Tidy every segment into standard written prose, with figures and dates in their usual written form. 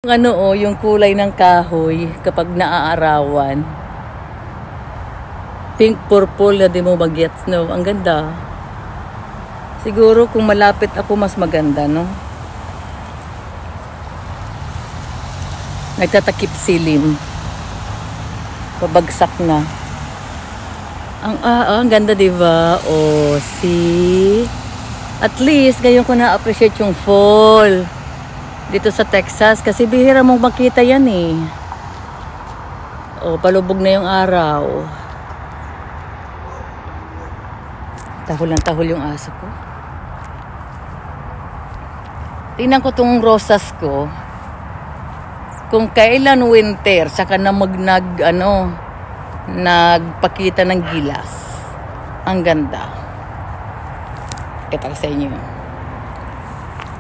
Ano yung kulay ng kahoy kapag naaarawan. Pink purple na di mo bagets, no? Ang ganda. Siguro kung malapit ako mas maganda, no? Nagtatakip silim. Pabagsak na. Ang ganda, diba? Oh, see? At least, ngayon ko na-appreciate yung fall. Dito sa Texas. Kasi bihira mong makita yan eh. Oh, palubog na yung araw. Tahol ng tahol yung aso ko. Tingnan ko tong rosas ko. Kung kailan winter, saka na nagpakita ng gilas. Ang ganda. Kita ko sa inyo.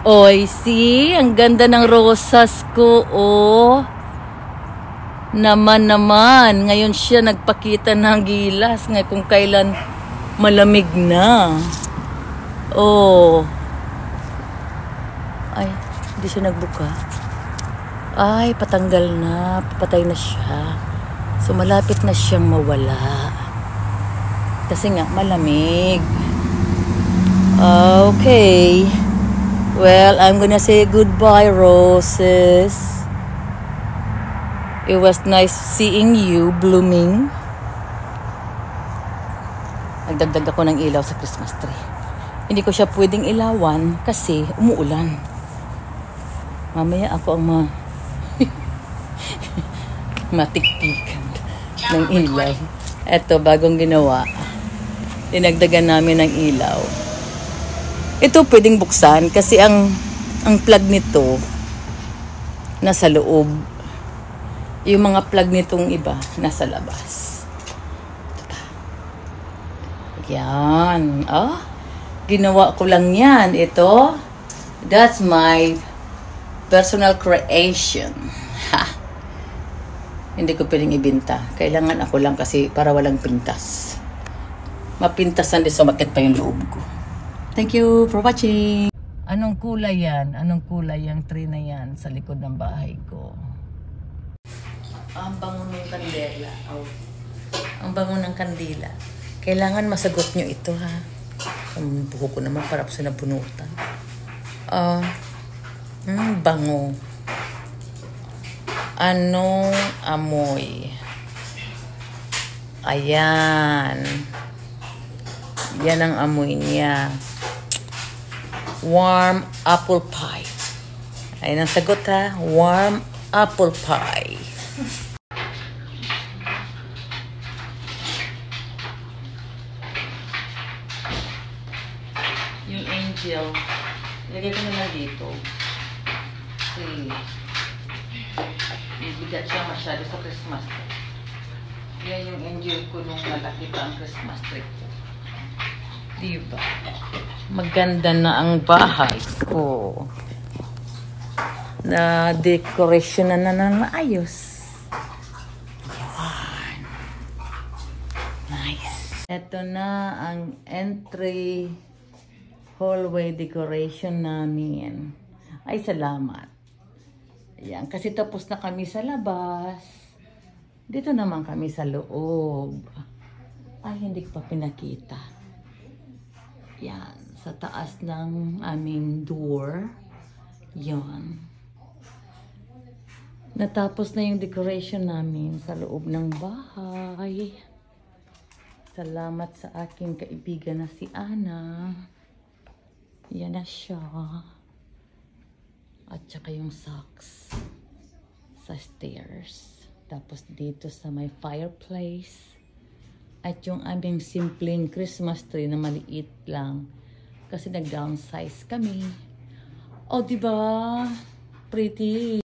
Oy, see? Ang ganda ng rosas ko, oh. Naman. Ngayon siya nagpakita ng gilas. Ngayon kung kailan malamig na. Oh. Ay, hindi siya nagbuka. Ay, patanggal na. Papatay na siya. So, malapit na siyang mawala. Kasi nga, malamig. Okay. Well, I'm gonna say goodbye, roses. It was nice seeing you blooming. Nagdagdag ako ng ilaw sa Christmas tree. Hindi ko siya pwedeng ilawan kasi umuulan. Mamaya ako ang matiktikan ng ilaw. Eto, bagong ginawa. Dinagdagan namin ng ilaw. Ito pwedeng buksan kasi ang plug nito nasa loob. Yung mga plug nitong iba nasa labas. Yan. Oh, ginawa ko lang yan. Ito, that's my personal creation. Ha. Hindi ko pwedeng ibenta. Kailangan ako lang kasi para walang pintas. Mapintasan din sumakit pa yung loob ko. Thank you for watching. Anong kulay yan? Anong kulay yung tree na yan sa likod ng bahay ko? Ang bango ng kandila. Oh. Ang bango ng kandila. Kailangan masagot nyo ito, ha? Ang buho ko naman para po sa nabunutan. Bango. Anong amoy? Ayan. Yan ang amoy niya. Warm apple pie. Ayan ang sagot, ha? Warm apple pie. Yung angel, ilagay ko naman dito. Kasi, bigat siya masyado sa Christmas tree. Yan yung angel ko nung malaki pa ang Christmas tree ko. Diba? Maganda na ang bahay ko. Na decoration na naayos. Yan. Nice. Ito na ang entry hallway decoration namin. Ay, salamat. Ayan, kasi tapos na kami sa labas. Dito naman kami sa loob. Ay, hindi ko pa pinakita. Yan, sa taas ng aming door. Yan. Natapos na yung decoration namin sa loob ng bahay. Salamat sa aking kaibigan na si Ana. Yan na siya. At saka yung socks sa stairs. Tapos dito sa may fireplace. At yung aming simpleng Christmas tree na maliit lang. Kasi nag-downsize kami. O, diba? Pretty.